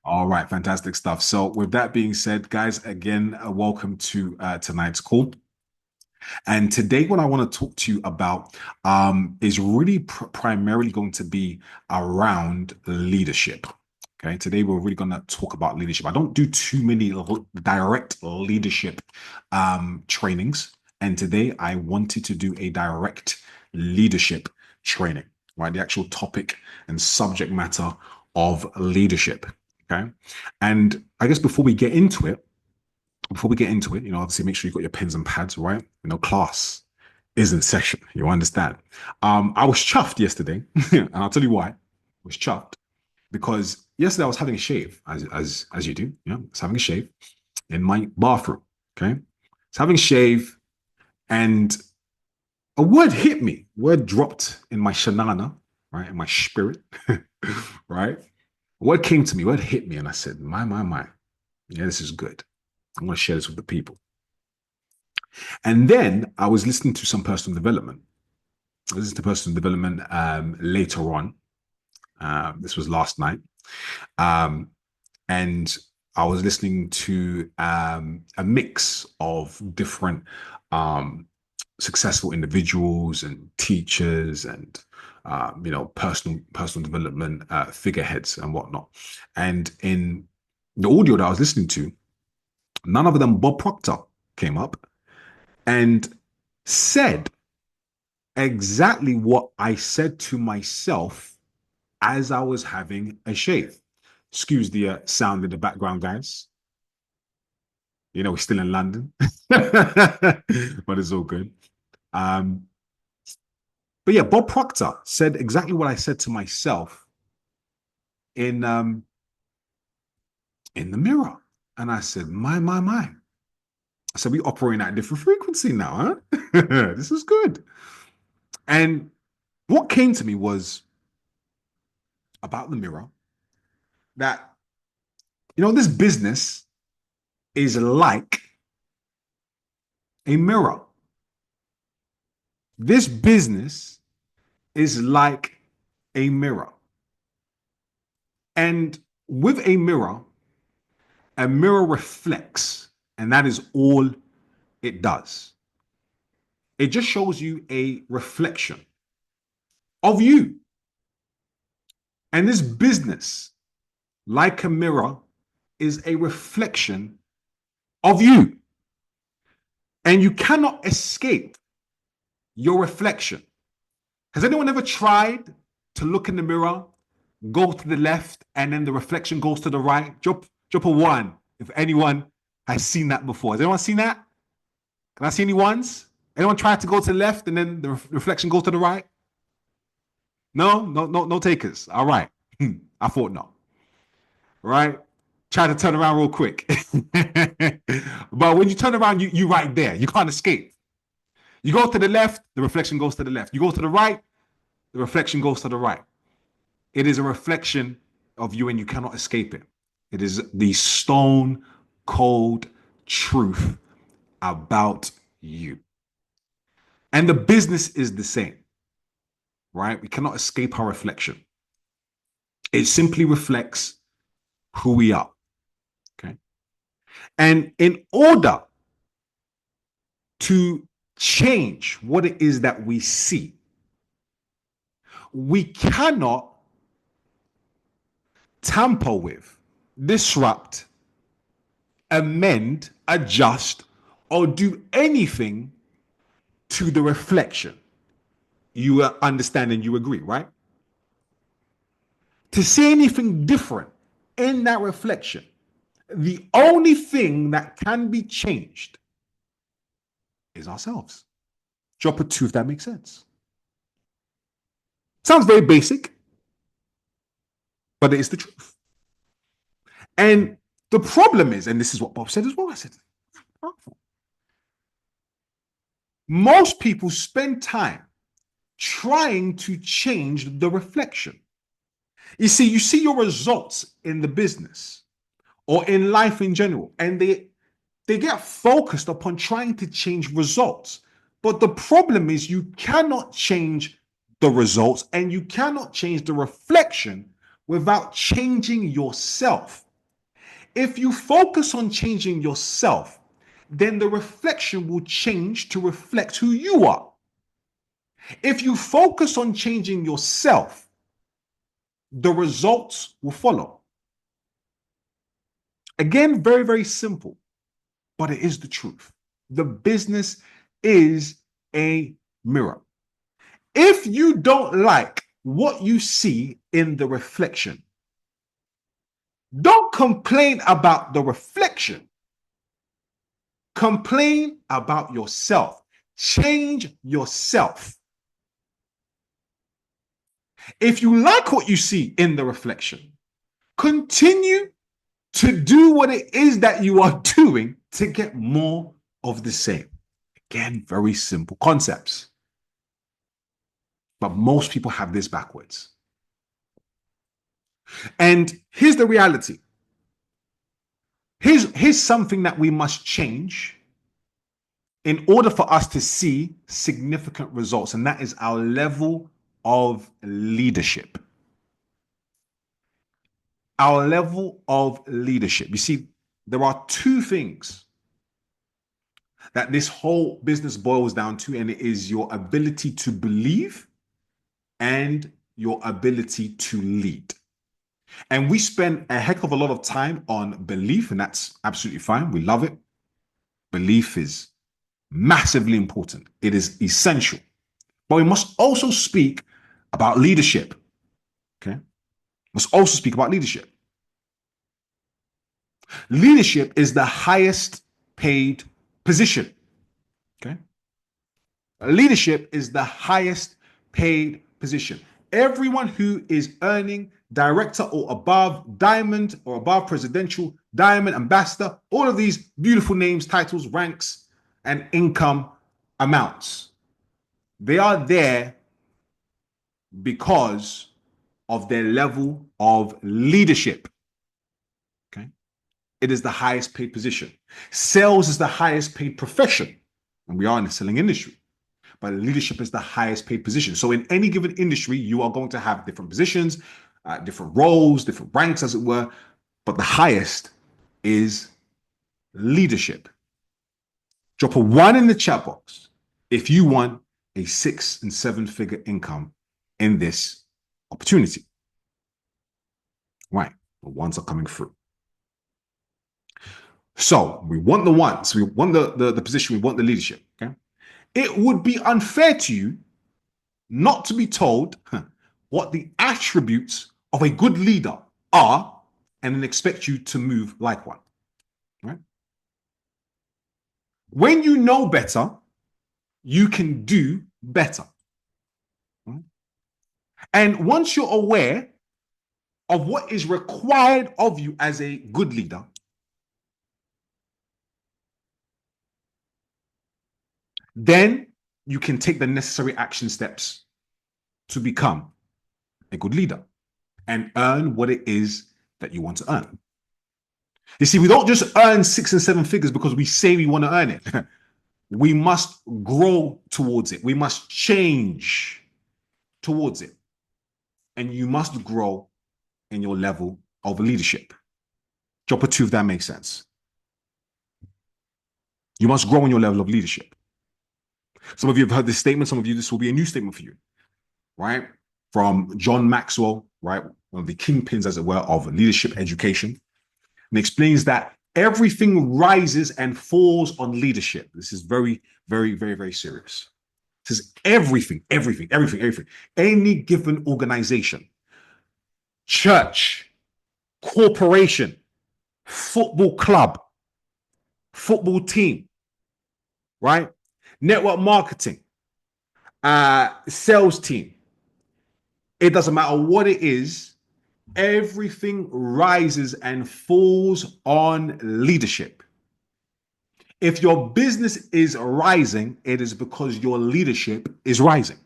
All right, fantastic stuff. So, with that being said, guys, again, welcome to tonight's call. And today, what I want to talk to you about is really primarily going to be around leadership. Okay, today we're really going to talk about leadership. I don't do too many direct leadership trainings, and today I wanted to do a direct leadership training, right? The actual topic and subject matter of leadership. Okay, and I guess before we get into it, obviously make sure you've got your pens and pads, right? Class is in session. You understand? I was chuffed yesterday, and I'll tell you why. I was chuffed because yesterday I was having a shave, as you do. I was having a shave in my bathroom. Okay, I was having a shave, and a word hit me. Word dropped in my shanana, right, in my spirit, right. A word came to me. Word hit me, and I said, "My. Yeah, this is good. I want to share this with the people." And then I was listening to some personal development. I listened to personal development later on. This was last night. Um, and I was listening to a mix of different successful individuals and teachers and personal development figureheads and whatnot. And in the audio that I was listening to, none of them, Bob Proctor, came up and said exactly what I said to myself as I was having a shave. Excuse the sound in the background, guys. We're still in London, but it's all good. Um, but yeah, Bob Proctor said exactly what I said to myself in in the mirror, and I said, "My." I said, "We operating at a different frequency now, huh? This is good." And what came to me was about the mirror that this business is like a mirror. This business is like a mirror. And with a mirror reflects, and that is all it does. It just shows you a reflection of you. And this business, like a mirror, is a reflection of you. And you cannot escape your reflection. Has anyone ever tried to look in the mirror, go to the left, and then the reflection goes to the right? Drop a one if anyone has seen that before. Has anyone seen that? Can I see any ones? Anyone tried to go to the left and then the reflection goes to the right? No takers. All right. I thought no. Right? Try to turn around real quick. But when you turn around, you right there. You can't escape. You go to the left, the reflection goes to the left. You go to the right, the reflection goes to the right. It is a reflection of you and you cannot escape it. It is the stone cold truth about you. And the business is the same, right? We cannot escape our reflection. It simply reflects who we are. Okay. And in order to change what it is that we see, we cannot tamper with, disrupt, amend, adjust, or do anything to the reflection. You understand and you agree, right? To see anything different in that reflection, the only thing that can be changed is ourselves. Drop a two if that makes sense. Sounds very basic, but it is the truth. And the problem is, and this is what Bob said as well, I said, most people spend time trying to change the reflection. You see your results in the business or in life in general, and they get focused upon trying to change results. But the problem is you cannot change the results and you cannot change the reflection without changing yourself. If you focus on changing yourself, then the reflection will change to reflect who you are. If you focus on changing yourself, the results will follow. Again, very, very simple, but it is the truth. The business is a mirror. If you don't like what you see in the reflection, don't complain about the reflection. Complain about yourself. Change yourself. If you like what you see in the reflection, continue to do what it is that you are doing to get more of the same. Again, very simple concepts. But most people have this backwards. And here's the reality. Here's something that we must change in order for us to see significant results, and that is our level of leadership. Our level of leadership. You see, there are two things that this whole business boils down to, and it is your ability to believe and your ability to lead. And we spend a heck of a lot of time on belief, and that's absolutely fine. We love it. Belief is massively important. It is essential. But we must also speak about leadership. Okay? Must also speak about leadership. Leadership is the highest paid position. Okay? Leadership is the highest paid position. Everyone who is earning director or above, diamond or above presidential, diamond, ambassador, all of these beautiful names, titles, ranks, and income amounts, they are there because of their level of leadership. Okay? It is the highest paid position. Sales is the highest paid profession, and we are in the selling industry. But leadership is the highest paid position. So in any given industry, you are going to have different positions, different roles, different ranks, as it were. But the highest is leadership. Drop a 1 in the chat box if you want a 6 and 7 figure income in this opportunity. Right. The ones are coming through. So we want the ones, we want the position, we want the leadership. Okay. It would be unfair to you not to be told what the attributes of a good leader are and then expect you to move like one. Right? When you know better, you can do better. Right? And once you're aware of what is required of you as a good leader, then you can take the necessary action steps to become a good leader and earn what it is that you want to earn. You see, we don't just earn 6 and 7 figures because we say we want to earn it. We must grow towards it. We must change towards it. And you must grow in your level of leadership. Drop a 2 if that makes sense. You must grow in your level of leadership. Some of you have heard this statement. Some of you, this will be a new statement for you, right? From John Maxwell, right? One of the kingpins, as it were, of leadership education. And explains that everything rises and falls on leadership. This is very, very, very, very serious. This is everything. Any given organization, church, corporation, football club, football team, right? Network marketing, sales team. It doesn't matter what it is. Everything rises and falls on leadership. If your business is rising, it is because your leadership is rising.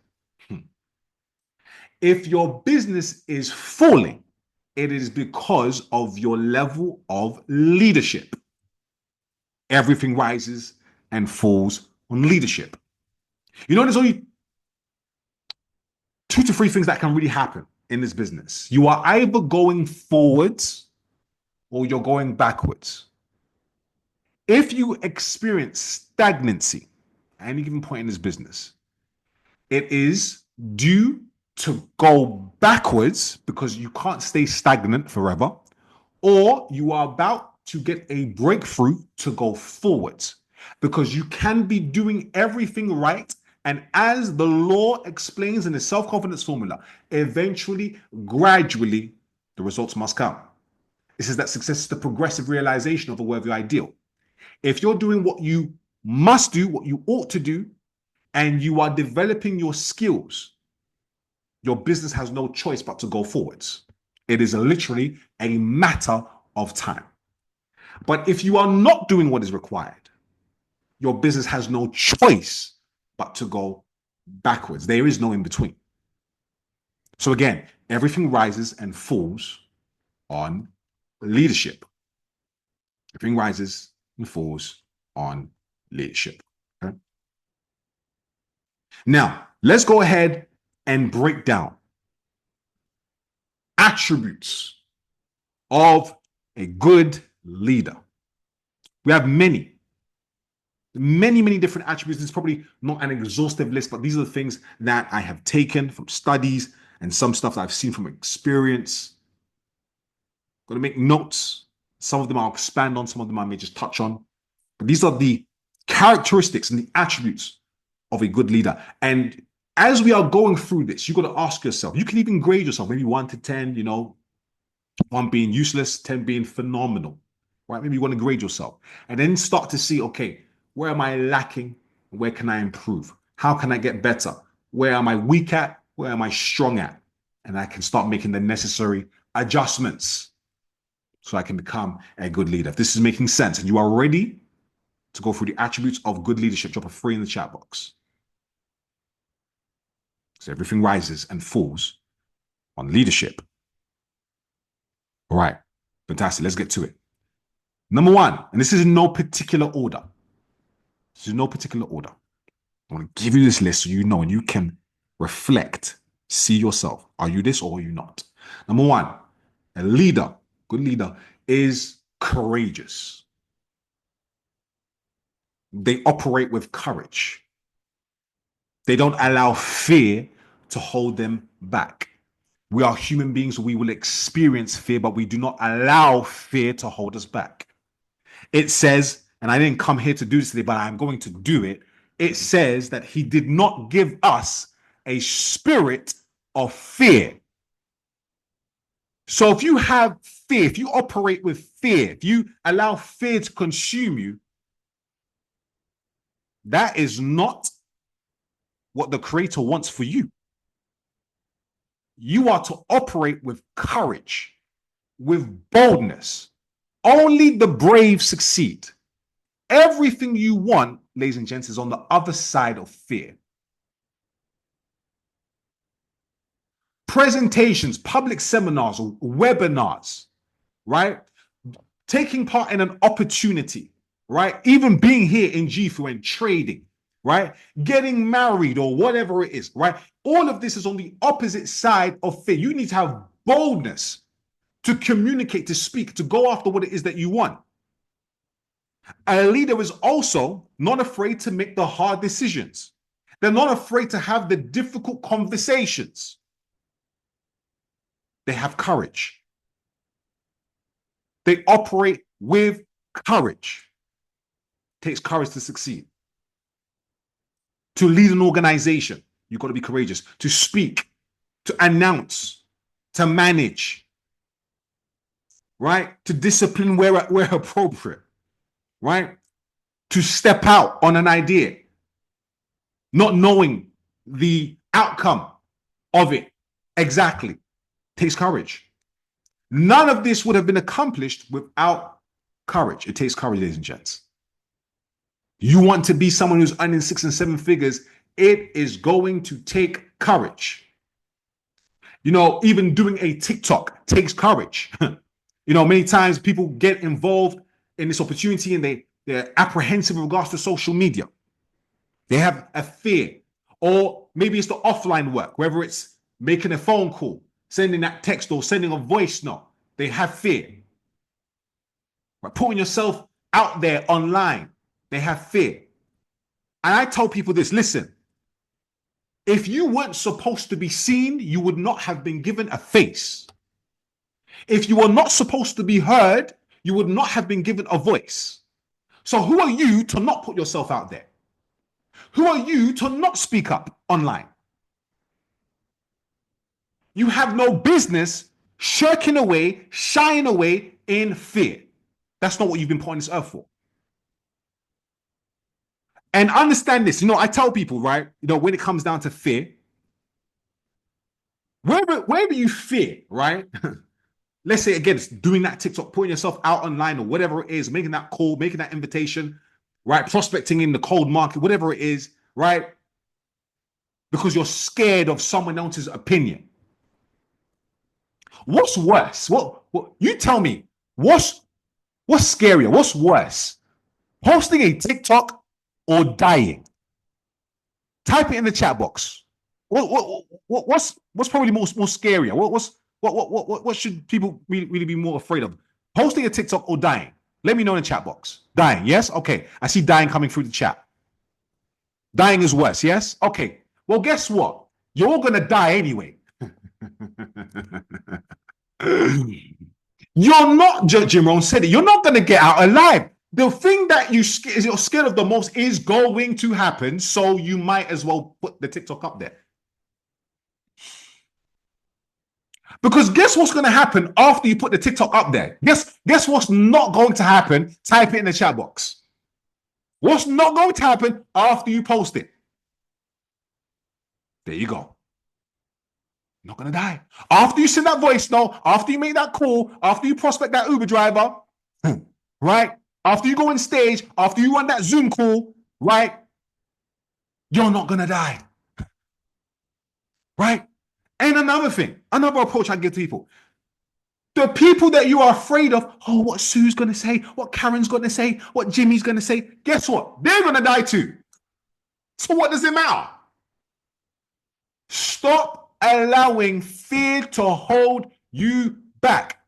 If your business is falling, it is because of your level of leadership. Everything rises and falls on leadership. You know, there's only 2 to 3 things that can really happen in this business. You are either going forwards or you're going backwards. If you experience stagnancy at any given point in this business, it is due to go backwards because you can't stay stagnant forever, or you are about to get a breakthrough to go forwards because you can be doing everything right. And as the law explains in the self-confidence formula, eventually, gradually, the results must come. It says that success is the progressive realization of a worthy ideal. If you're doing what you must do, what you ought to do, and you are developing your skills, your business has no choice but to go forwards. It is literally a matter of time. But if you are not doing what is required, your business has no choice but to go backwards. There is no in between. So again, everything rises and falls on leadership. Everything rises and falls on leadership. Okay? Now, let's go ahead and break down attributes of a good leader. We have many different attributes. It's probably not an exhaustive list, but these are the things that I have taken from studies and some stuff that I've seen from experience. I'm going to make notes. Some of them I'll expand on, some of them I may just touch on. But these are the characteristics and the attributes of a good leader. And as we are going through this, you've got to ask yourself, you can even grade yourself, maybe 1 to 10, 1 being useless, 10 being phenomenal, right? Maybe you want to grade yourself and then start to see, okay, where am I lacking? Where can I improve? How can I get better? Where am I weak at? Where am I strong at? And I can start making the necessary adjustments so I can become a good leader. If this is making sense and you are ready to go through the attributes of good leadership, drop a 3 in the chat box. So everything rises and falls on leadership. All right, fantastic. Let's get to it. Number 1, and this is in no particular order. This is no particular order. I want to give you this list so you know and you can reflect, see yourself. Are you this or are you not? Number 1, a leader, good leader, is courageous. They operate with courage. They don't allow fear to hold them back. We are human beings. We will experience fear, but we do not allow fear to hold us back. It says, and I didn't come here to do this today, but I'm going to do it. It says that he did not give us a spirit of fear. So if you have fear, if you operate with fear, if you allow fear to consume you, that is not what the Creator wants for you. You are to operate with courage, with boldness. Only the brave succeed. Everything you want, ladies and gents, is on the other side of fear. Presentations, public seminars, webinars, right? Taking part in an opportunity, right? Even being here in G4 and trading, right? Getting married or whatever it is, right? All of this is on the opposite side of fear. You need to have boldness to communicate, to speak, to go after what it is that you want. A leader is also not afraid to make the hard decisions. They're not afraid to have the difficult conversations. They have courage. They operate with courage. It takes courage to succeed. To lead an organization, you've got to be courageous. To speak, to announce, to manage, right? To discipline where appropriate, right? To step out on an idea, not knowing the outcome of it exactly. Takes courage. None of this would have been accomplished without courage. It takes courage, ladies and gents. You want to be someone who's earning 6 and 7 figures, it is going to take courage. Even doing a TikTok takes courage. Many times people get involved in this opportunity and they're apprehensive in regards to social media. They have a fear. Or maybe it's the offline work, whether it's making a phone call, sending that text or sending a voice note. They have fear. Right? Putting yourself out there online. They have fear. And I tell people this, listen, if you weren't supposed to be seen, you would not have been given a face. If you were not supposed to be heard, you would not have been given a voice. So who are you to not put yourself out there? Who are you to not speak up online? You have no business shirking away, shying away in fear. That's not what you've been put on this earth for. And understand this. I tell people, right, when it comes down to fear, wherever you fear, right? Let's say again, it's doing that TikTok, putting yourself out online or whatever it is, making that call, making that invitation, right? Prospecting in the cold market, whatever it is, right? Because you're scared of someone else's opinion. What's worse? What you tell me? What's scarier? What's worse? Posting a TikTok or dying? Type it in the chat box. What's probably more scarier? What should people really be more afraid of? Posting a TikTok or dying? Let me know in the chat box. Dying, yes? Okay. I see dying coming through the chat. Dying is worse, yes? Okay. Well, guess what? You're all gonna die anyway. You're not, Jim Rohn said it, you're not gonna get out alive. The thing that you're scared of the most is going to happen, so you might as well put the TikTok up there. Because guess what's going to happen after you put the TikTok up there? Guess what's not going to happen? Type it in the chat box. What's not going to happen after you post it? There you go. You're not going to die. After you send that voice note, after you make that call, after you prospect that Uber driver, right? After you go on stage, after you run that Zoom call, right? You're not going to die. Right? And another thing, another approach I give to people. The people that you are afraid of, what Sue's going to say, what Karen's going to say, what Jimmy's going to say, guess what? They're going to die too. So what does it matter? Stop allowing fear to hold you back.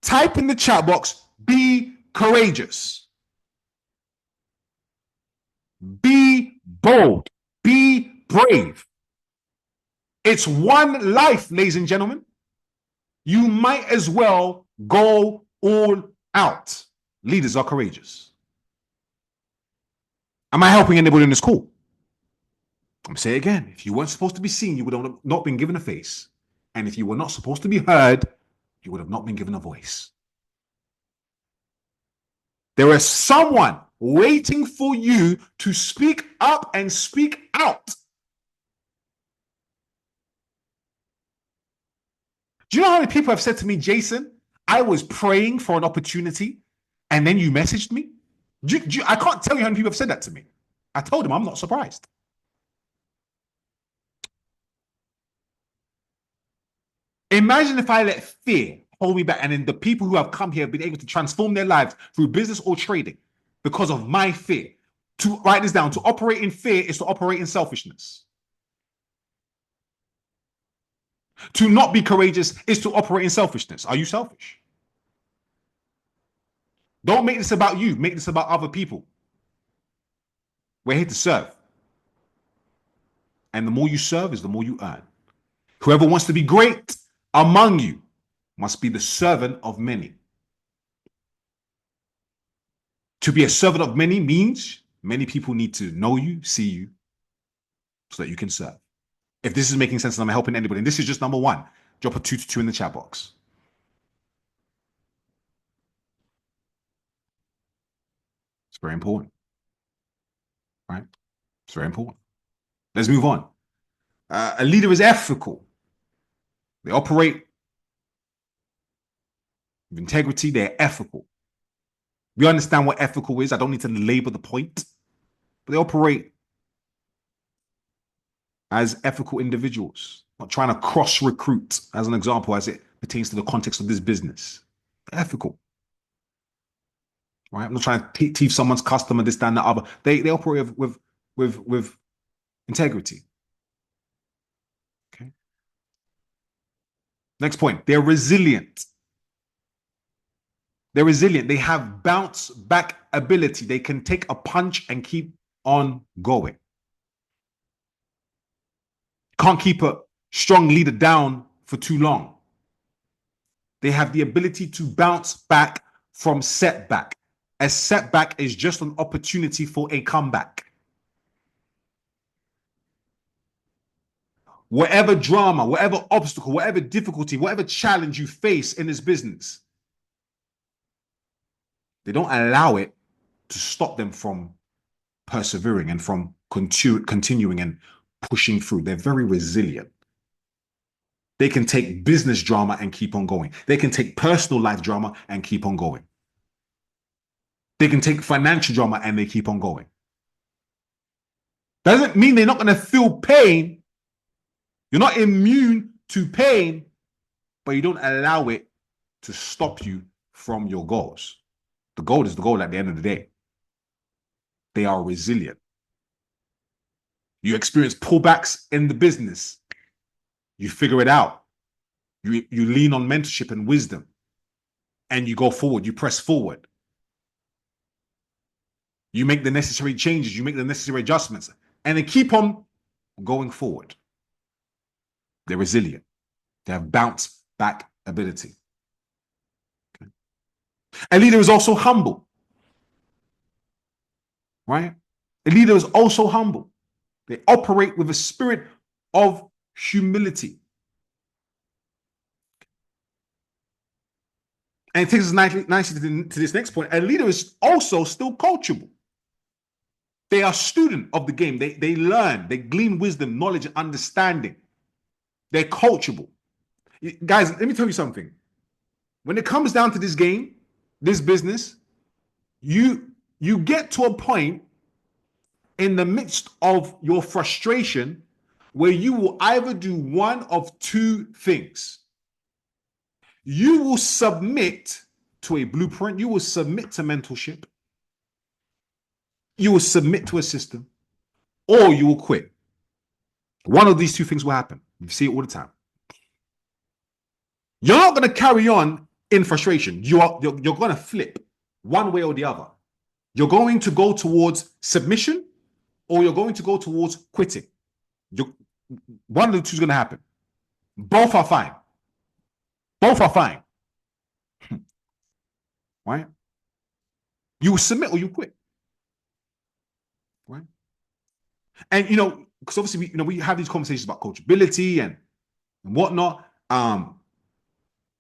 Type in the chat box, be courageous. Be bold. Be brave. It's one life, ladies and gentlemen. You might as well go all out. Leaders are courageous. Am I helping anybody in this call? I'm saying again, if you weren't supposed to be seen, you would have not been given a face. And if you were not supposed to be heard, you would have not been given a voice. There is someone waiting for you to speak up and speak out. Do you know how many people have said to me, Jason, I was praying for an opportunity and then you messaged me? I can't tell you how many people have said that to me. I told them I'm not surprised. Imagine if I let fear hold me back and then the people who have come here have been able to transform their lives through business or trading because of my fear. To write this down, to operate in fear is to operate in selfishness. To not be courageous is to operate in selfishness. Are you selfish? Don't make this about you. Make this about other people. We're here to serve. And the more you serve is the more you earn. Whoever wants to be great among you must be the servant of many. To be a servant of many means many people need to know you, see you, so that you can serve. If this is making sense and I'm helping anybody, and this is just number one, drop a 222 in the chat box. It's very important. Right? It's very important. Let's move on. A leader is ethical. They operate with integrity. They're ethical. We understand what ethical is. I don't need to labor the point. But they operate as ethical individuals, not trying to cross-recruit, as an example, as it pertains to the context of this business. They're ethical. Right? I'm not trying to teach someone's customer, this, that, and the other. They operate with integrity. Okay. Next point, they're resilient. They're resilient. They have bounce back ability. They can take a punch and keep on going. Can't keep a strong leader down for too long. They have the ability to bounce back from setback. A setback is just an opportunity for a comeback. Whatever drama, whatever obstacle, whatever difficulty, whatever challenge you face in this business, they don't allow it to stop them from persevering and from continuing and pushing through. They're very resilient. They can take business drama and keep on going. They can take personal life drama and keep on going. They can take financial drama and they keep on going. Doesn't mean they're not going to feel pain. You're not immune to pain, but you don't allow it to stop you from your goals. The goal is the goal at the end of the day. They are resilient. You experience pullbacks in the business. You figure it out. You lean on mentorship and wisdom. And you go forward. You press forward. You make the necessary changes. You make the necessary adjustments. And they keep on going forward. They're resilient. They have bounce back ability. Okay. A leader is also humble. Right? A leader is also humble. They operate with a spirit of humility. And it takes us nicely to this next point. A leader is also still coachable. They are student of the game. They learn. They glean wisdom, knowledge, and understanding. They're coachable. Guys, let me tell you something. When it comes down to this game, this business, you get to a point in the midst of your frustration where you will either do one of two things. You will submit to a blueprint. You will submit to mentorship. You will submit to a system, or you will quit. One of these two things will happen. You see it all the time. You're not going to carry on in frustration. You're going to flip one way or the other. You're going to go towards submission, or you're going to go towards quitting. One of the two is going to happen. Both are fine. Both are fine. Right? You submit or you quit. Right? And because obviously we have these conversations about coachability and whatnot.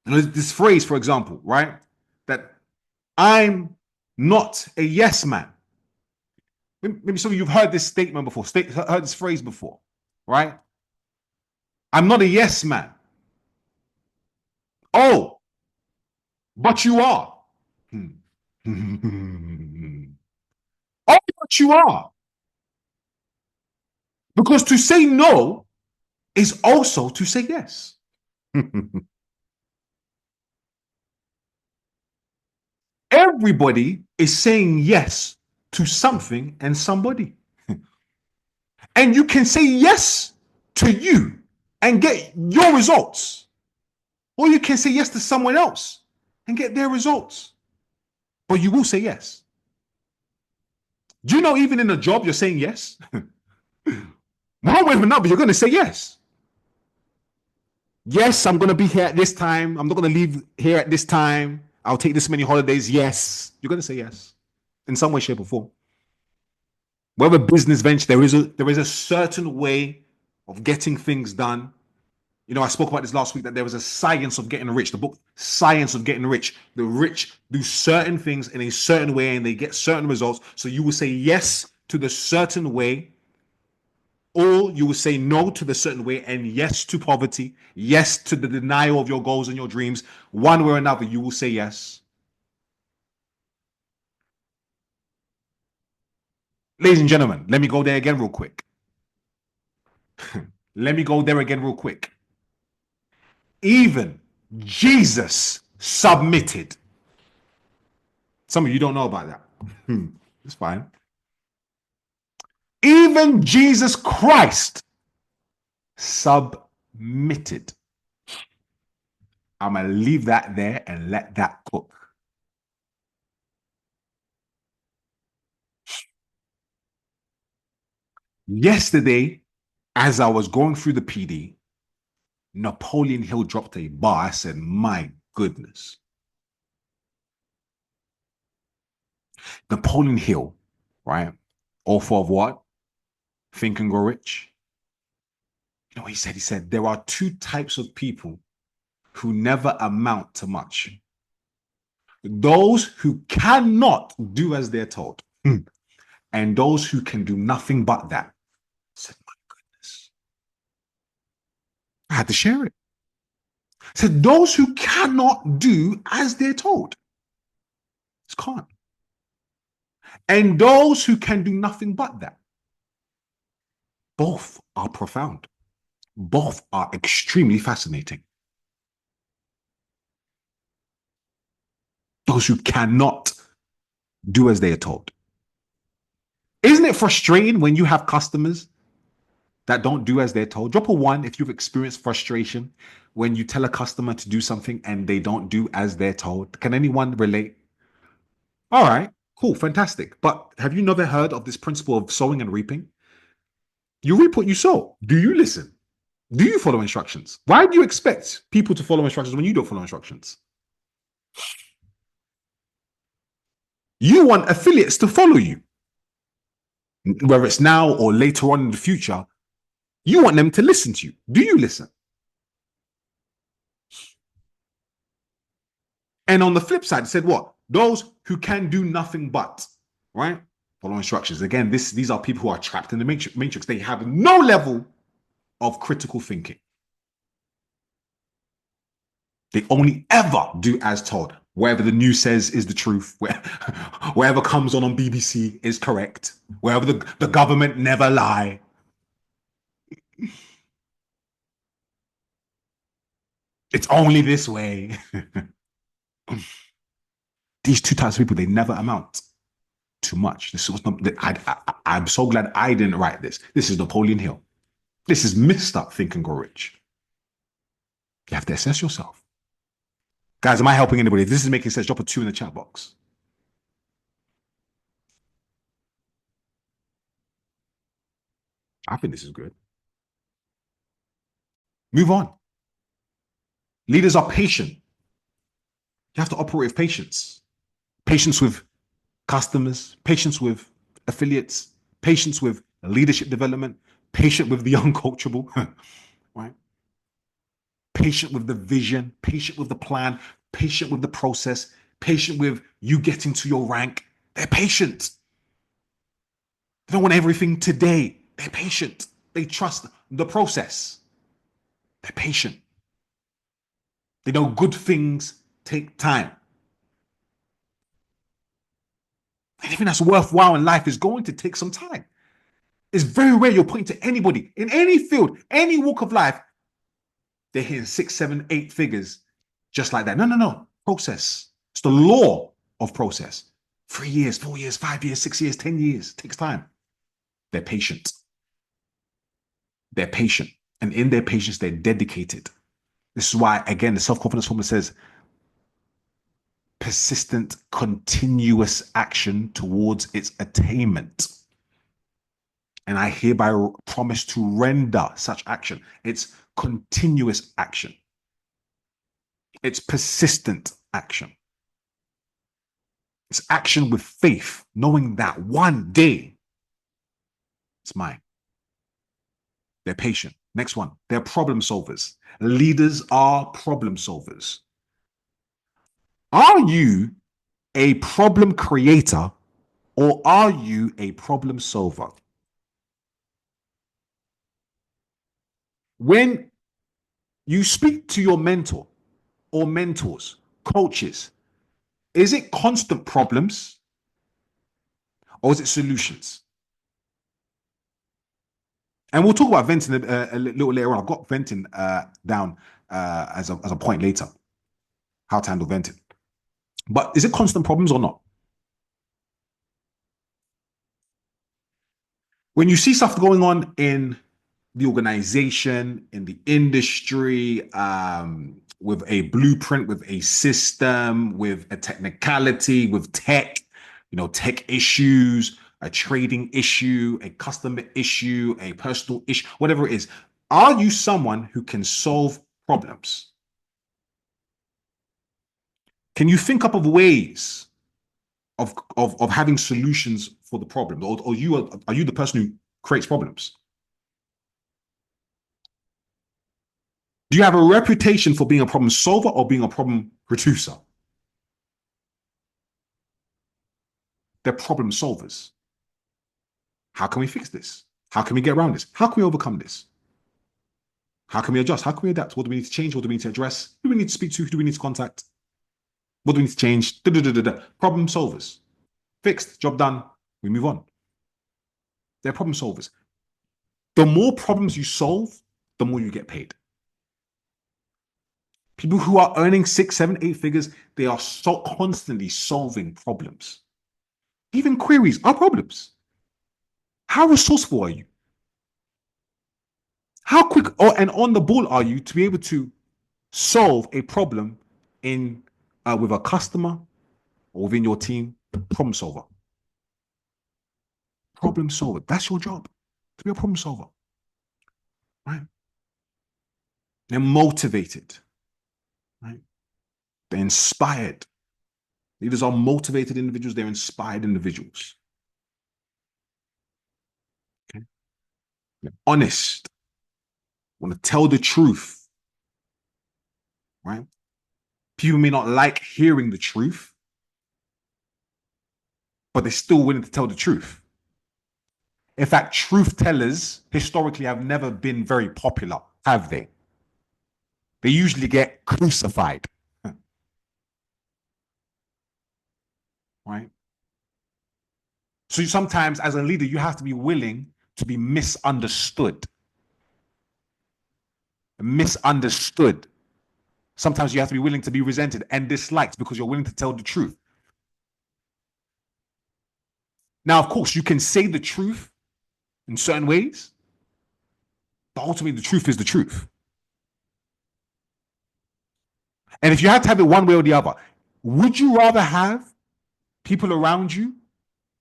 This phrase, for example, right? That I'm not a yes man. Maybe some of you've heard this statement before, heard this phrase before, right? I'm not a yes man. Oh, but you are. Oh, but you are. Because to say no is also to say yes. Everybody is saying yes to something and somebody. And you can say yes to you and get your results. Or you can say yes to someone else and get their results. But you will say yes. Do you know even in a job you're saying yes? One way or another, you're going to say yes. Yes, I'm going to be here at this time. I'm not going to leave here at this time. I'll take this many holidays. Yes. You're going to say yes in some way, shape, or form. Whatever business venture, there is a certain way of getting things done. I spoke about this last week, that there was a science of getting rich. The book, Science of Getting Rich. The rich do certain things in a certain way and they get certain results. So you will say yes to the certain way, or you will say no to the certain way and yes to poverty, yes to the denial of your goals and your dreams. One way or another, you will say yes. Ladies and gentlemen, let me go there again real quick. Let me go there again real quick. Even Jesus submitted. Some of you don't know about that. It's fine. Even Jesus Christ submitted. I'm going to leave that there and let that cook. Yesterday, as I was going through the PD, Napoleon Hill dropped a bar. I said, my goodness. Napoleon Hill, right? Author of what? Think and Grow Rich. You know what he said? He said, there are two types of people who never amount to much. Those who cannot do as they're told, and those who can do nothing but that. I said, my goodness. I had to share it. I said, those who cannot do as they're told. Just can't. And those who can do nothing but that. Both are profound. Both are extremely fascinating. Those who cannot do as they are told. Isn't it frustrating when you have customers that don't do as they're told? Drop a one if you've experienced frustration when you tell a customer to do something and they don't do as they're told. Can anyone relate? All right, cool, fantastic. But have you never heard of this principle of sowing and reaping? You reap what you sow. Do you listen? Do you follow instructions? Why do you expect people to follow instructions when you don't follow instructions? You want affiliates to follow you, whether it's now or later on in the future. You want them to listen to you. Do you listen? And on the flip side, it said what? Those who can do nothing but, right? Follow instructions. Again, these are people who are trapped in the matrix. They have no level of critical thinking. They only ever do as told. Wherever the news says is the truth, wherever comes on BBC is correct, wherever the government never lie. It's only this way. These two types of people, they never amount to much. This was not. I'm so glad I didn't write this. This is Napoleon Hill. This is Mr. Think and Grow Rich. You have to assess yourself. Guys, am I helping anybody? If this is making sense, drop a 2 in the chat box. I think this is good. Move on. Leaders are patient. You have to operate with patience. Patience with customers, patience with affiliates, patience with leadership development, patient with the uncoachable, right? Patient with the vision, patient with the plan, patient with the process, patient with you getting to your rank. They're patient. They don't want everything today. They're patient. They trust the process. They're patient. They know good things take time. Anything that's worthwhile in life is going to take some time. It's very rare you're putting to anybody in any field, any walk of life, they're hitting 6, 7, 8 figures just like that. No. Process. It's the law of process. 3 years, 4 years, 5 years, 6 years, 10 years. It takes time. They're patient. They're patient. And in their patience, they're dedicated. This is why, again, the self-confidence formula says persistent, continuous action towards its attainment. And I hereby promise to render such action. It's continuous action. It's persistent action. It's action with faith, knowing that one day it's mine. They're patient. Next one, they're problem solvers. Leaders are problem solvers. Are you a problem creator or are you a problem solver? When you speak to your mentor or mentors, coaches, is it constant problems or is it solutions? And we'll talk about venting a little later on. I've got venting down as a point later, how to handle venting. But is it constant problems or not? When you see stuff going on in the organization, in the industry, with a blueprint, with a system, with a technicality, with tech, tech issues, a trading issue, a customer issue, a personal issue, whatever it is. Are you someone who can solve problems? Can you think up of ways of having solutions for the problem, or are you the person who creates problems? Do you have a reputation for being a problem solver or being a problem producer? They're problem solvers. How can we fix this? How can we get around this? How can we overcome this? How can we adjust? How can we adapt? What do we need to change? What do we need to address? Who do we need to speak to? Who do we need to contact? What do we need to change? Problem solvers. Fixed, job done. We move on. They're problem solvers. The more problems you solve, the more you get paid. People who are earning 6, 7, 8 figures, they are so constantly solving problems. Even queries are problems. How resourceful are you? How quick and on the ball are you to be able to solve a problem in with a customer or within your team? Problem solver. Problem solver. That's your job, to be a problem solver. Right? They're motivated. Right? They're inspired. Leaders are motivated individuals. They're inspired individuals. Okay? They're honest. Want to tell the truth. Right? People may not like hearing the truth, but they're still willing to tell the truth. In fact, truth tellers historically have never been very popular, have they? They usually get crucified. Right? So sometimes as a leader, you have to be willing to be misunderstood. Misunderstood. Sometimes you have to be willing to be resented and disliked because you're willing to tell the truth. Now, of course, you can say the truth in certain ways, but ultimately the truth is the truth. And if you had to have it one way or the other, would you rather have people around you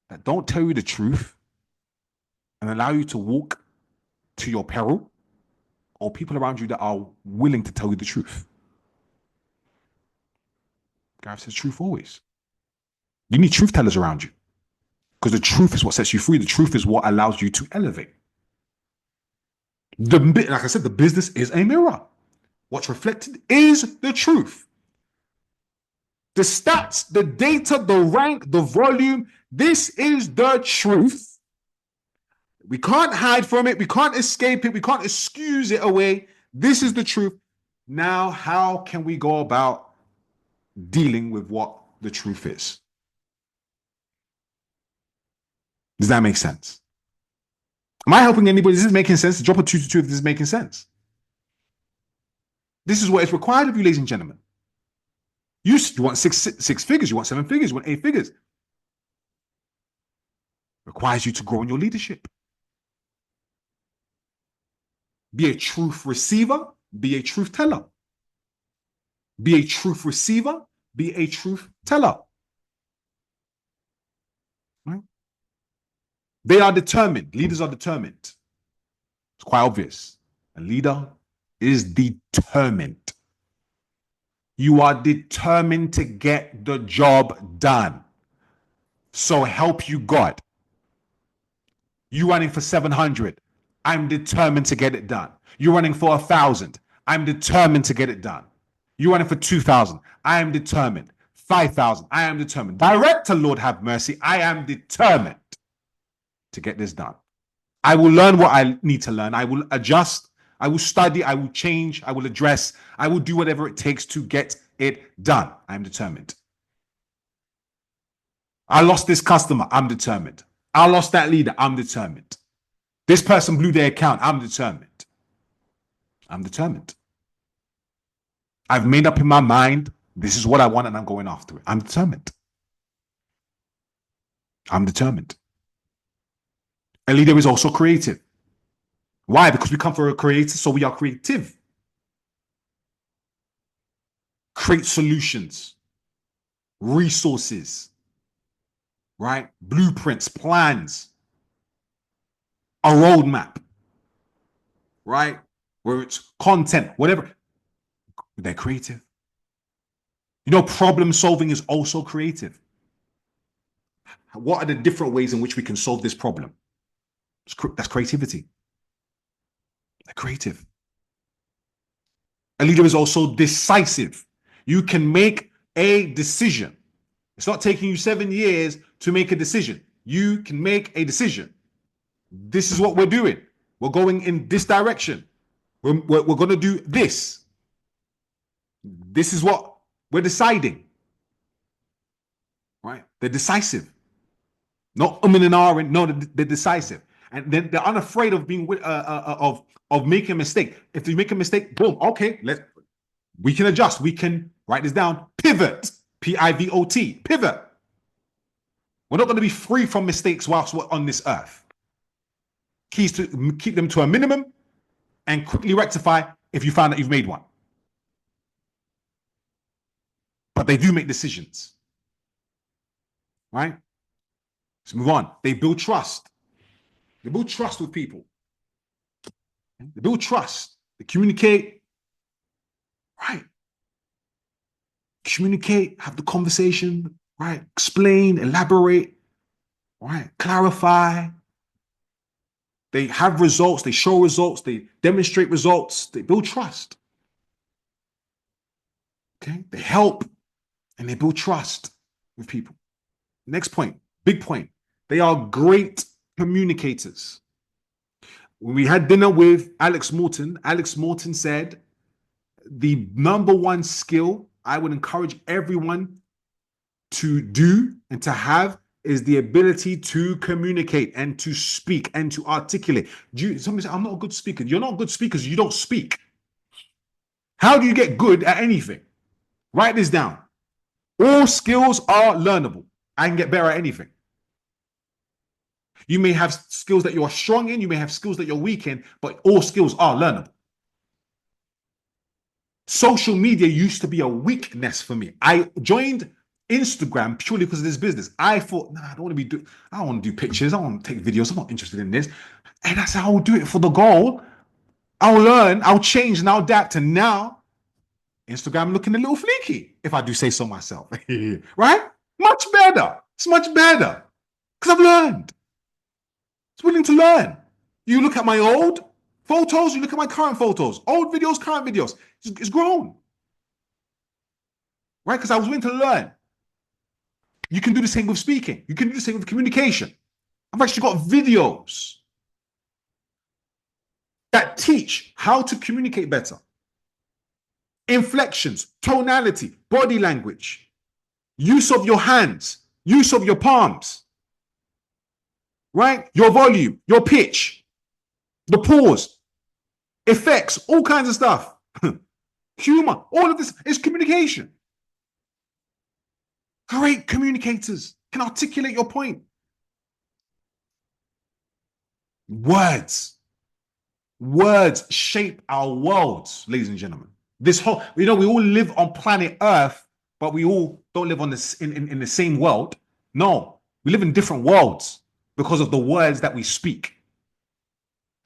that don't tell you the truth and allow you to walk to your peril, or people around you that are willing to tell you the truth? Gareth says truth always. You need truth tellers around you because the truth is what sets you free. The truth is what allows you to elevate. Like I said, the business is a mirror. What's reflected is the truth. The stats, the data, the rank, the volume, this is the truth. We can't hide from it. We can't escape it. We can't excuse it away. This is the truth. Now, how can we go about dealing with what the truth is? Does that make sense? Am I helping anybody? Is this making sense? Drop a 222 if this is making sense. This is what is required of you, ladies and gentlemen. You want six figures, you want 7 figures, you want 8 figures. Requires you to grow in your leadership. Be a truth receiver, be a truth teller. Be a truth receiver, be a truth teller. Right? They are determined. Leaders are determined. It's quite obvious. A leader is determined. You are determined to get the job done. So help you God. You running for 700. I'm determined to get it done. You're running for 1,000. I'm determined to get it done. You're running for 2,000. I am determined. 5,000. I am determined. Director, Lord have mercy. I am determined to get this done. I will learn what I need to learn. I will adjust. I will study. I will change. I will address. I will do whatever it takes to get it done. I am determined. I lost this customer. I'm determined. I lost that leader. I'm determined. This person blew their account. I'm determined. I'm determined. I've made up in my mind, this is what I want and I'm going after it. I'm determined. I'm determined. A leader is also creative. Why? Because we come from a creator, so we are creative. Create solutions, resources, right? Blueprints, plans, a roadmap, right? Where it's content, whatever. They're creative. You know, problem solving is also creative. What are the different ways in which we can solve this problem? That's creativity. They're creative. A leader is also decisive. You can make a decision. It's not taking you 7 years to make a decision. You can make a decision. This is what we're doing. We're going in this direction. We're going to do this. This is what we're deciding. Right? They're decisive. Not and ahhing. No, they're decisive. And they're unafraid of being of making a mistake. If you make a mistake, boom, okay, we can adjust. We can write this down. Pivot. Pivot. Pivot. We're not going to be free from mistakes whilst we're on this earth. Keys to keep them to a minimum and quickly rectify if you find that you've made one. But they do make decisions. Right? Let's move on. They build trust. They build trust with people. They build trust. They communicate. Right. Communicate, have the conversation, right? Explain, elaborate, right? Clarify. They have results, they show results, they demonstrate results, they build trust. Okay? They help and they build trust with people. Next point, big point. They are great communicators. When we had dinner with Alex Morton said the number one skill I would encourage everyone to do and to have is the ability to communicate and to speak and to articulate. Somebody say, I'm not a good speaker. You're not a good speaker because you don't speak. How do you get good at anything? Write this down. All skills are learnable. I can get better at anything. You may have skills that you're strong in, you may have skills that you're weak in, but all skills are learnable. Social media used to be a weakness for me. I joined Instagram purely because of this business. I thought, I don't want to do pictures. I don't want to take videos. I'm not interested in this. And I said, I'll do it for the goal. I'll learn, I'll change, and I'll adapt. And now, Instagram looking a little fleeky, if I do say so myself. Right? Much better. It's much better. Because I've learned. It's willing to learn. You look at my old photos, you look at my current photos. Old videos, current videos. It's grown. Right? Because I was willing to learn. You can do the same with speaking. You can do the same with communication. I've actually got videos that teach how to communicate better. Inflections, tonality, body language, use of your hands, use of your palms, right? Your volume, your pitch, the pause, effects, all kinds of stuff. Humor, all of this is communication. Great communicators can articulate your point. Words shape our worlds, ladies and gentlemen. This whole, we all live on planet Earth, but we all don't live on this in the same world. No, we live in different worlds because of the words that we speak.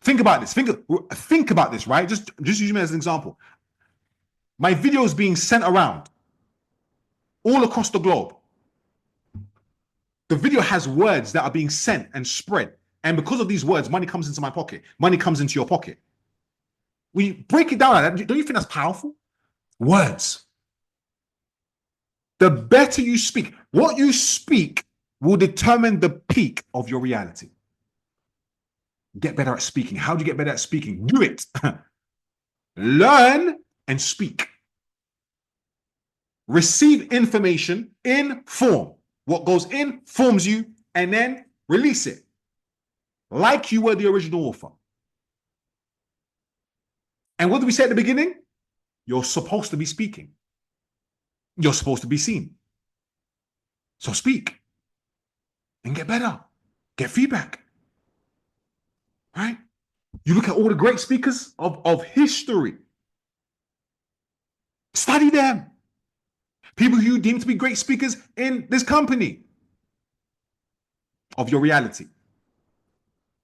Think about this. Think about this, right? Just use me as an example. My video is being sent around all across the globe. The video has words that are being sent and spread. And because of these words, money comes into my pocket. Money comes into your pocket. We break it down like that. Don't you think that's powerful? Words. The better you speak, what you speak will determine the peak of your reality. Get better at speaking. How do you get better at speaking? Do it. Learn and speak. Receive information in form. What goes in forms you, and then release it. Like you were the original author. And what did we say at the beginning? You're supposed to be speaking. You're supposed to be seen. So speak and get better. Get feedback. Right? You look at all the great speakers of history. Study them. People who you deem to be great speakers in this company. of your reality.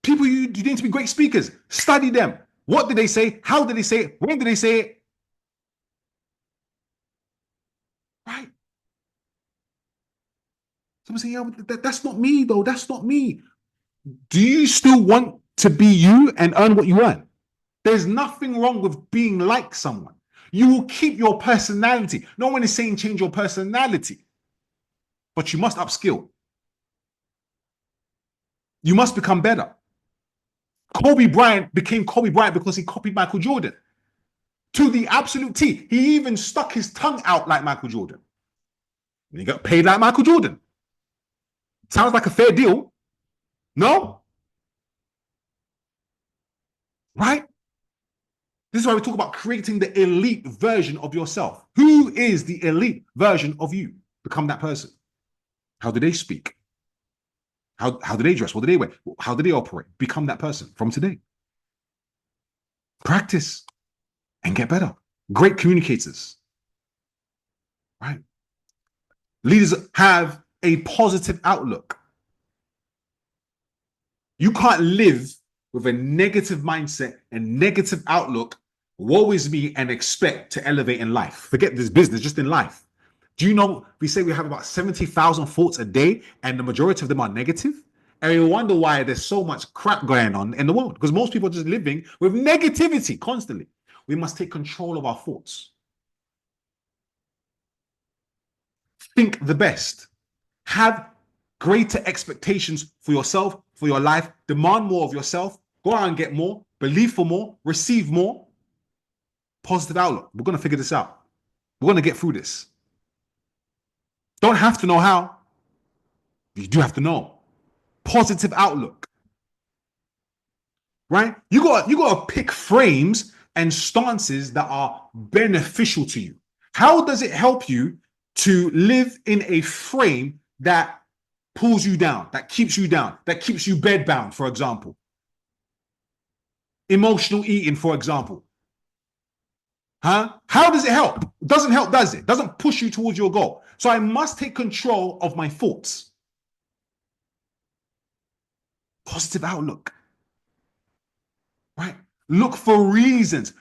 People you need to be great speakers. Study them. What did they say? How did they say it? When did they say it? Right. Someone say, yeah, that's not me, though. That's not me. Do you still want to be you and earn what you earn? There's nothing wrong with being like someone. You will keep your personality. No one is saying change your personality, but you must upskill. You must become better. Kobe Bryant became Kobe Bryant because he copied Michael Jordan to the absolute T. He even stuck his tongue out like Michael Jordan. He got paid like Michael Jordan. Sounds like a fair deal. No? Right? This is why we talk about creating the elite version of yourself. Who is the elite version of you? Become that person. How do they speak? How do they dress? What do they wear? How do they operate? Become that person from today. Practice and get better. Great communicators. Right? Leaders have a positive outlook. You can't live with a negative mindset and negative outlook, woe is me, and expect to elevate in life. Forget this business, just in life. Do you know, we say we have about 70,000 thoughts a day, and the majority of them are negative? And you wonder why there's so much crap going on in the world, because most people are just living with negativity constantly. We must take control of our thoughts. Think the best. Have greater expectations for yourself, for your life. Demand more of yourself. Go out and get more. Believe for more. Receive more. Positive outlook. We're going to figure this out. We're going to get through this. Don't have to know how. You do have to know. Positive outlook. Right? You got to pick frames and stances that are beneficial to you. How does it help you to live in a frame that pulls you down, that keeps you bedbound, for example? Emotional eating, for example. Huh? How does it help? It doesn't help, does it? It doesn't push you towards your goal. So I must take control of my thoughts. Positive outlook. Right? Look for reasons.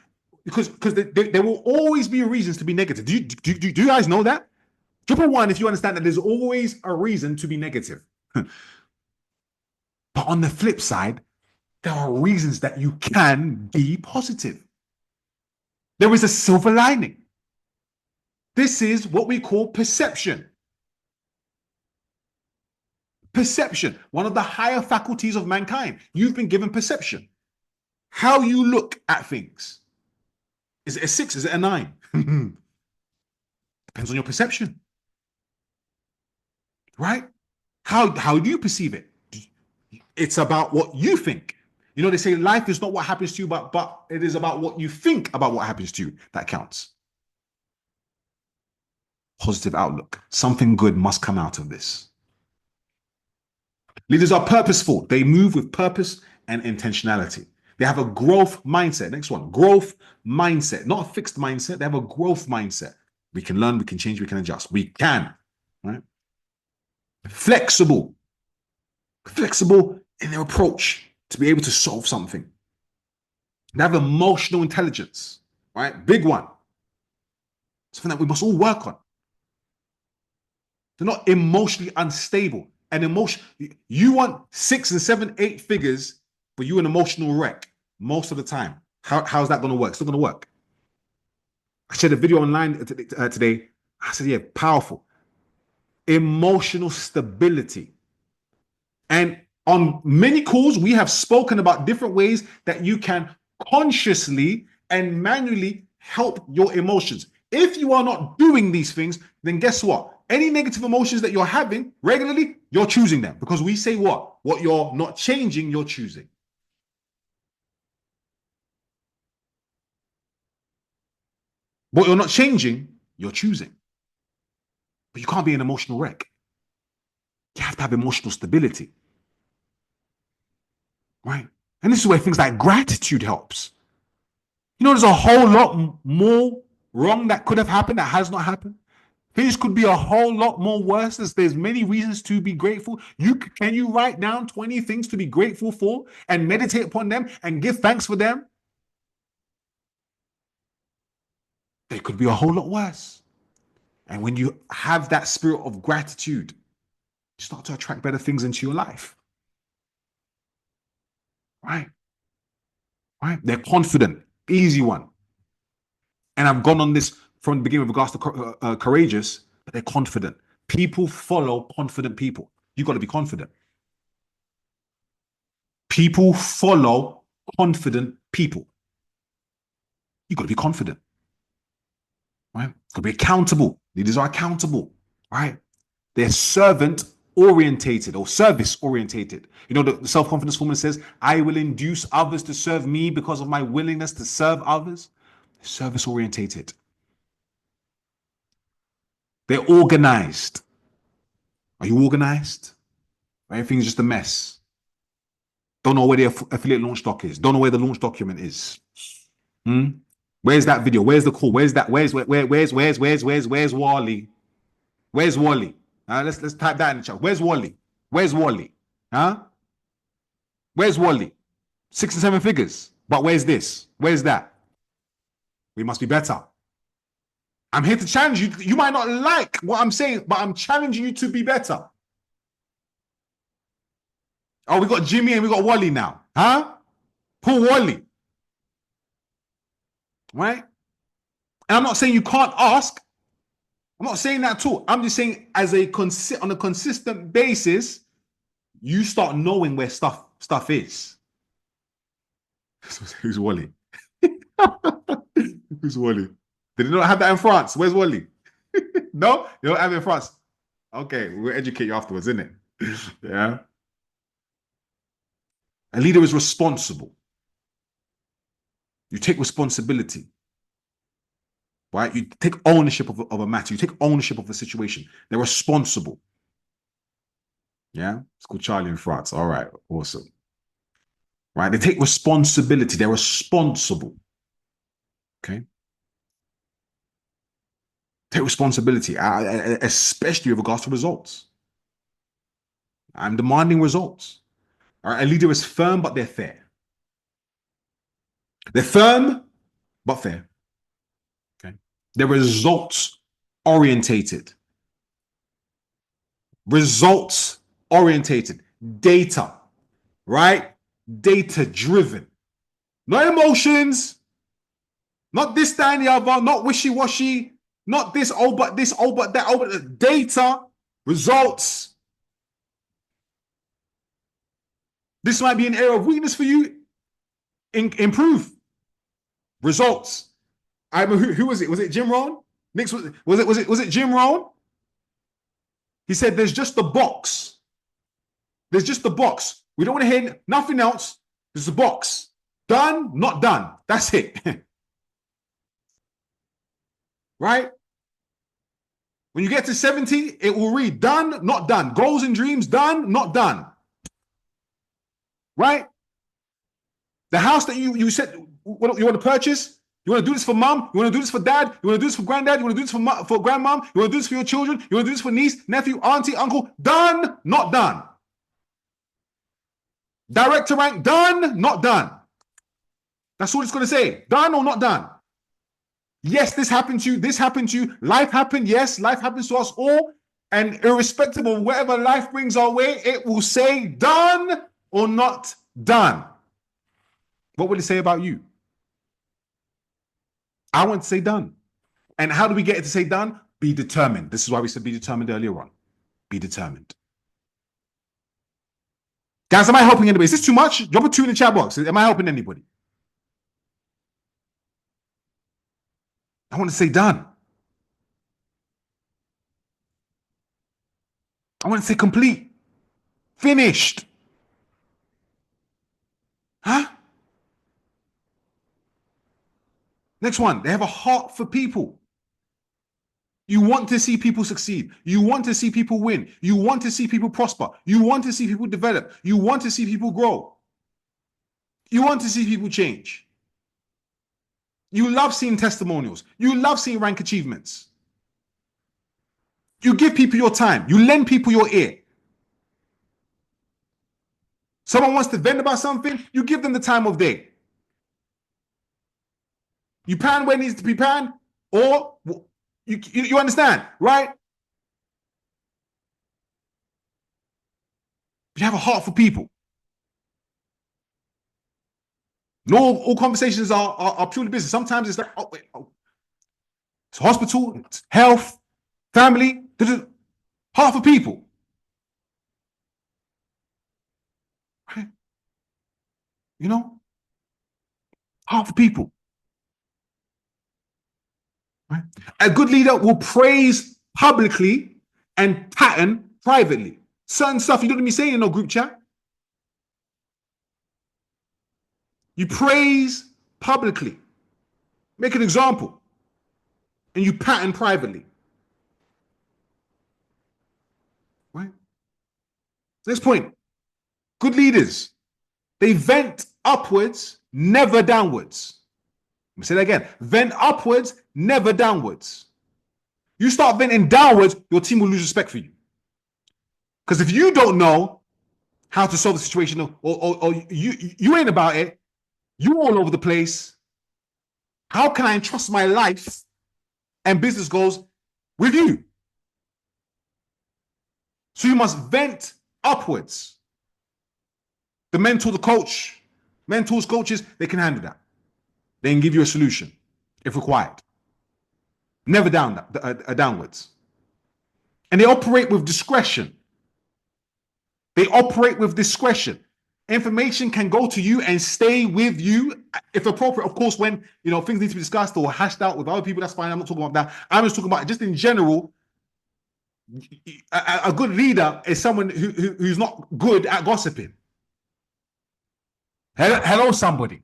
Because there will always be reasons to be negative. Do you guys know that? Triple one, if you understand that there's always a reason to be negative. But on the flip side, there are reasons that you can be positive. There is a silver lining. This is what we call perception. Perception, one of the higher faculties of mankind. You've been given perception. How you look at things. Is it a 6? Is it a 9? Depends on your perception. Right? How do you perceive it? It's about what you think. You know, they say life is not what happens to you, but it is about what you think about what happens to you that counts. Positive outlook. Something good must come out of this. Leaders are purposeful. They move with purpose and intentionality. They have a growth mindset. Next one, growth mindset. Not a fixed mindset. They have a growth mindset. We can learn, we can change, we can adjust. We can. Right? Flexible. Flexible in their approach to be able to solve something. They have emotional intelligence. Right? Big one. Something that we must all work on. They're not emotionally unstable. And emotion, you want 6 and 7, 8 figures, but you're an emotional wreck most of the time. How's that going to work? It's not going to work. I shared a video online today. I said, yeah, powerful. Emotional stability. And on many calls, we have spoken about different ways that you can consciously and manually help your emotions. If you are not doing these things, then guess what? Any negative emotions that you're having regularly, you're choosing them. Because we say what? What you're not changing, you're choosing. What you're not changing, you're choosing. But you can't be an emotional wreck. You have to have emotional stability. Right? And this is where things like gratitude helps. You know, there's a whole lot more wrong that could have happened that has not happened. Things could be a whole lot more worse. There's many reasons to be grateful. Can you write down 20 things to be grateful for and meditate upon them and give thanks for them? They could be a whole lot worse. And when you have that spirit of gratitude, you start to attract better things into your life. Right? Right? They're confident. Easy one. And I've gone on this from the beginning with regards to courageous, but they're confident. People follow confident people. You got to be confident. People follow confident people. You got to be confident. Right? Got to be accountable. Leaders are accountable. Right? They're servant orientated or service orientated. You know, the self-confidence woman says, I will induce others to serve me because of my willingness to serve others. They're service orientated. They're organized. Are you organized? Everything's just a mess. Don't know where the affiliate launch doc is. Don't know where the launch document is. Where's that video? Where's the call? Where's that? Where's Wally? Where's Wally? Let's type that in the chat. Where's Wally? Where's Wally? Huh? Where's Wally? 6 and 7 figures. But where's this? Where's that? We must be better. I'm here to challenge you. You might not like what I'm saying, but I'm challenging you to be better. Oh, we got Jimmy and we got Wally now. Huh? Poor Wally. Right? And I'm not saying you can't ask. I'm not saying that at all. I'm just saying on a consistent basis, you start knowing where stuff is. Who's Wally? Who's Wally? Did they not have that in France? Where's Wally? No? You don't have it in France? Okay, we'll educate you afterwards, isn't it? Yeah. A leader is responsible. You take responsibility. Right? You take ownership of a matter. You take ownership of the situation. They're responsible. Yeah? It's called Charlie in France. All right. Awesome. Right? They take responsibility. They're responsible. Okay? Take responsibility, especially with regards to results. I'm demanding results. All right? A leader is firm, but they're fair. They're firm, but fair. Okay? They're results orientated. Results orientated. Data, right? Data driven. Not emotions. Not this, that, and the other. Not wishy-washy. Not this, oh, but this, oh, but that, oh, but data, results. This might be an area of weakness for you. Improve. Results. I remember who was it? Was it Jim Rohn? Nick's, was it Jim Rohn? He said, there's just the box. There's just the box. We don't want to hear nothing else. There's a box. Done, not done. That's it. Right? When you get to 70, it will read done, not done. Goals and dreams, done, not done. Right? The house that you said you want to purchase, you want to do this for mom, you want to do this for dad, you want to do this for granddad, you want to do this for grandmom, you want to do this for your children, you want to do this for niece, nephew, auntie, uncle, done, not done. Director rank, done, not done. That's all it's going to say. Done or not done. Yes, this happened to you. This happened to you. Life happened. Yes, life happens to us all. And irrespective of whatever life brings our way, it will say done or not done. What will it say about you? I want to say done. And how do we get it to say done? Be determined. This is why we said be determined earlier on. Be determined. Guys, am I helping anybody? Is this too much? Drop a 2 in the chat box. Am I helping anybody? I want to say done. I want to say complete. Finished. Huh? Next one. They have a heart for people. You want to see people succeed. You want to see people win. You want to see people prosper. You want to see people develop. You want to see people grow. You want to see people change. You love seeing testimonials. You love seeing rank achievements. You give people your time. You lend people your ear. Someone wants to vent about something, you give them the time of day. You pan where it needs to be panned, or you understand, right? You have a heart for people. No, all conversations are purely business. Sometimes it's like, oh, wait, oh, it's hospital, it's health, family, half of people. Right? You know, half of people. Right? A good leader will praise publicly and pattern privately. Certain stuff you don't be saying in no group chat. You praise publicly, make an example, and you pattern privately. Right? Next point. Good leaders, they vent upwards, never downwards. Let me say that again. Vent upwards, never downwards. You start venting downwards, your team will lose respect for you. Because if you don't know how to solve the situation, or you ain't about it, you all over the place, how can I entrust my life and business goals with you? So you must vent upwards. The mentor, the coach, mentors, coaches, they can handle that. They can give you a solution if required. Never downwards. And they operate with discretion. They operate with discretion. Information can go to you and stay with you if appropriate. Of course, when things need to be discussed or hashed out with other people, that's fine. I'm not talking about that. I'm just talking about just in general. A good leader is someone who's not good at gossiping. Hello, somebody.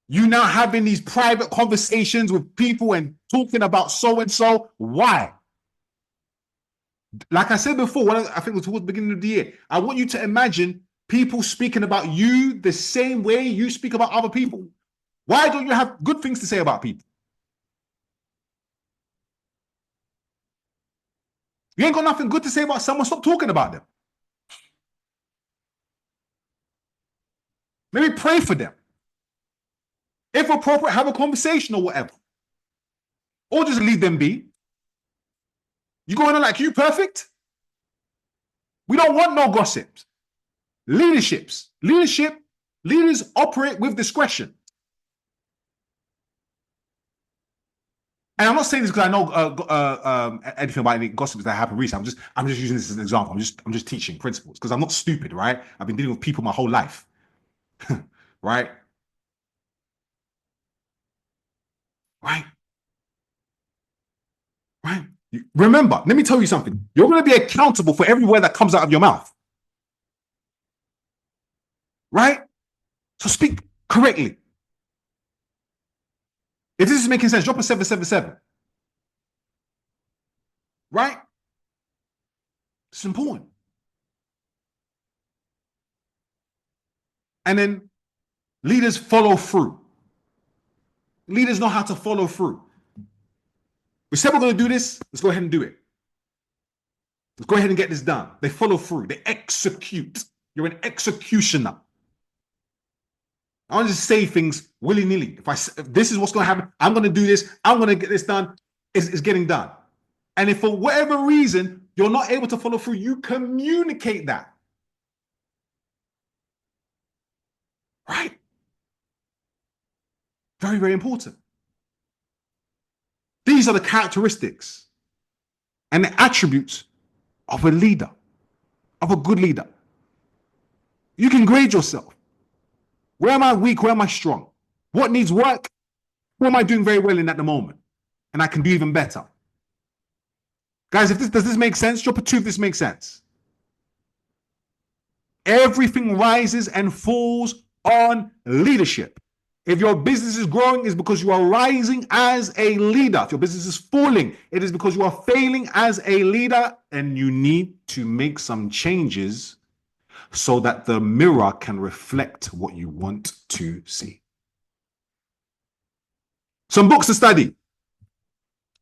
You now having these private conversations with people and talking about so and so. Why? Like I said before, I think it was towards the beginning of the year, I want you to imagine people speaking about you the same way you speak about other people. Why don't you have good things to say about people? You ain't got nothing good to say about someone, stop talking about them. Maybe pray for them. If appropriate, have a conversation or whatever. Or just leave them be. You going on like you perfect? We don't want no gossips. Leaders operate with discretion. And I'm not saying this because I know anything about any gossips that happened recently. I'm just using this as an example. I'm just teaching principles because I'm not stupid, right? I've been dealing with people my whole life, right? Right? Right? Remember, let me tell you something. You're going to be accountable for every word that comes out of your mouth, right? So speak correctly. If this is making sense, drop a 777. Right? It's important. And then leaders follow through. Leaders know how to follow through. We said we're going to do this. Let's go ahead and do it. Let's go ahead and get this done. They follow through. They execute. You're an executioner. I don't just say things willy-nilly. If this is what's going to happen, I'm going to do this. I'm going to get this done. It's getting done. And if for whatever reason you're not able to follow through, you communicate that. Right? Very, very important. These are the characteristics and the attributes of a leader, of a good leader. You can grade yourself. Where am I weak? Where am I strong? What needs work? What am I doing very well in at the moment? And I can do even better. Guys, does this make sense? Drop a 2 if this makes sense. Everything rises and falls on leadership. If your business is growing, it's because you are rising as a leader. If your business is falling, it is because you are failing as a leader, and you need to make some changes so that the mirror can reflect what you want to see. Some books to study.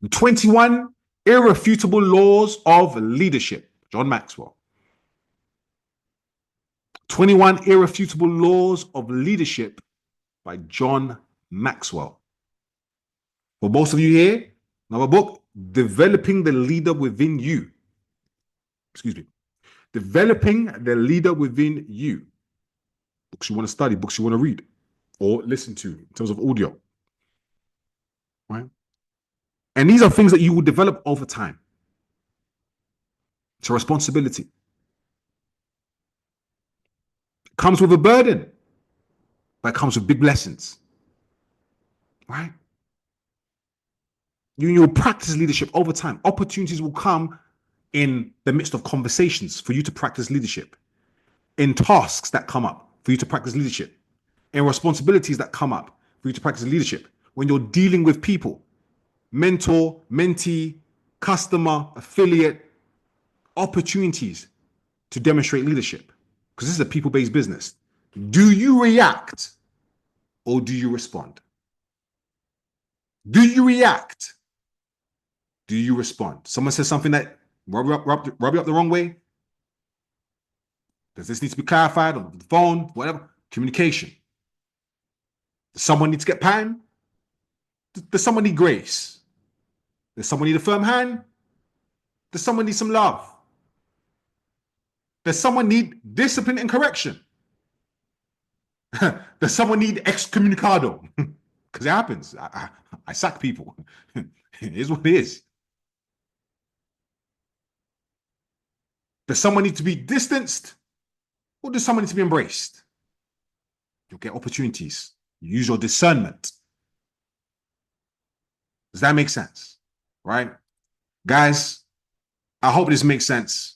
The 21 irrefutable laws of leadership, John Maxwell. 21 irrefutable laws of leadership by John Maxwell. For most of you here, another book, Developing the Leader Within You. Excuse me. Developing the Leader Within You. Books you want to study, books you want to read or listen to in terms of audio. Right? And these are things that you will develop over time. It's a responsibility. It comes with a burden, but it comes with big lessons. Right? You'll practice leadership over time. Opportunities will come in the midst of conversations for you to practice leadership, in tasks that come up for you to practice leadership, in responsibilities that come up for you to practice leadership. When you're dealing with people, mentor, mentee, customer, affiliate, opportunities to demonstrate leadership, because this is a people-based business. Do you react or do you respond? Do you react? Do you respond? Someone says something that rub you up the wrong way. Does this need to be clarified on the phone? Whatever. Communication. Does someone need to get pan? Does someone need grace? Does someone need a firm hand? Does someone need some love? Does someone need discipline and correction? Does someone need excommunicado? Because it happens. I sack people. It is what it is. Does someone need to be distanced? Or does someone need to be embraced? You'll get opportunities. Use your discernment. Does that make sense? Right? Guys, I hope this makes sense.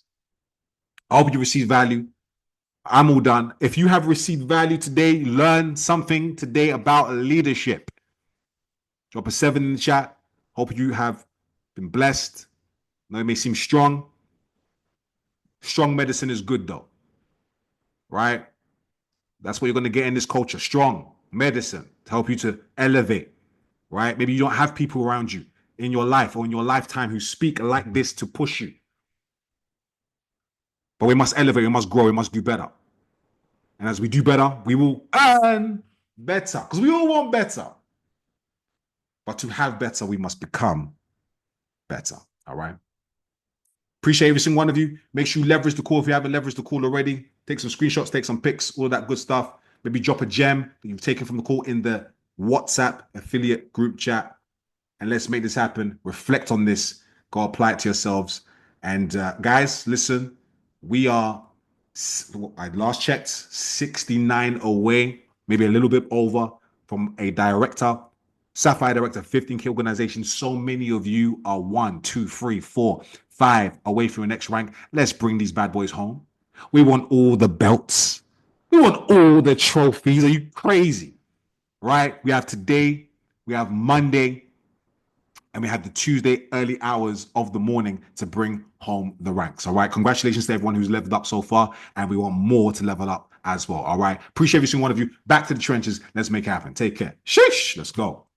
I hope you receive value. I'm all done. If you have received value today, learn something today about leadership, drop a 7 in the chat. Hope you have been blessed. I know it may seem strong. Strong medicine is good though. Right? That's what you're going to get in this culture. Strong medicine to help you to elevate. Right? Maybe you don't have people around you in your life or in your lifetime who speak like this to push you. But we must elevate, we must grow, we must do better. And as we do better, we will earn better. Because we all want better. But to have better, we must become better. All right? Appreciate every single one of you. Make sure you leverage the call if you haven't leveraged the call already. Take some screenshots, take some pics, all that good stuff. Maybe drop a gem that you've taken from the call in the WhatsApp affiliate group chat. And let's make this happen. Reflect on this. Go apply it to yourselves. And guys, listen, we are, I last checked, 69 away, maybe a little bit over from a director, Sapphire Director, 15K organization. So many of you are 1, 2, 3, 4, 5 away from your next rank. Let's bring these bad boys home. We want all the belts. We want all the trophies. Are you crazy? Right? We have today, we have Monday, and we have the Tuesday early hours of the morning to bring home the ranks. All right. Congratulations to everyone who's leveled up so far. And we want more to level up as well. All right. Appreciate every single one of you. Back to the trenches. Let's make it happen. Take care. Sheesh. Let's go.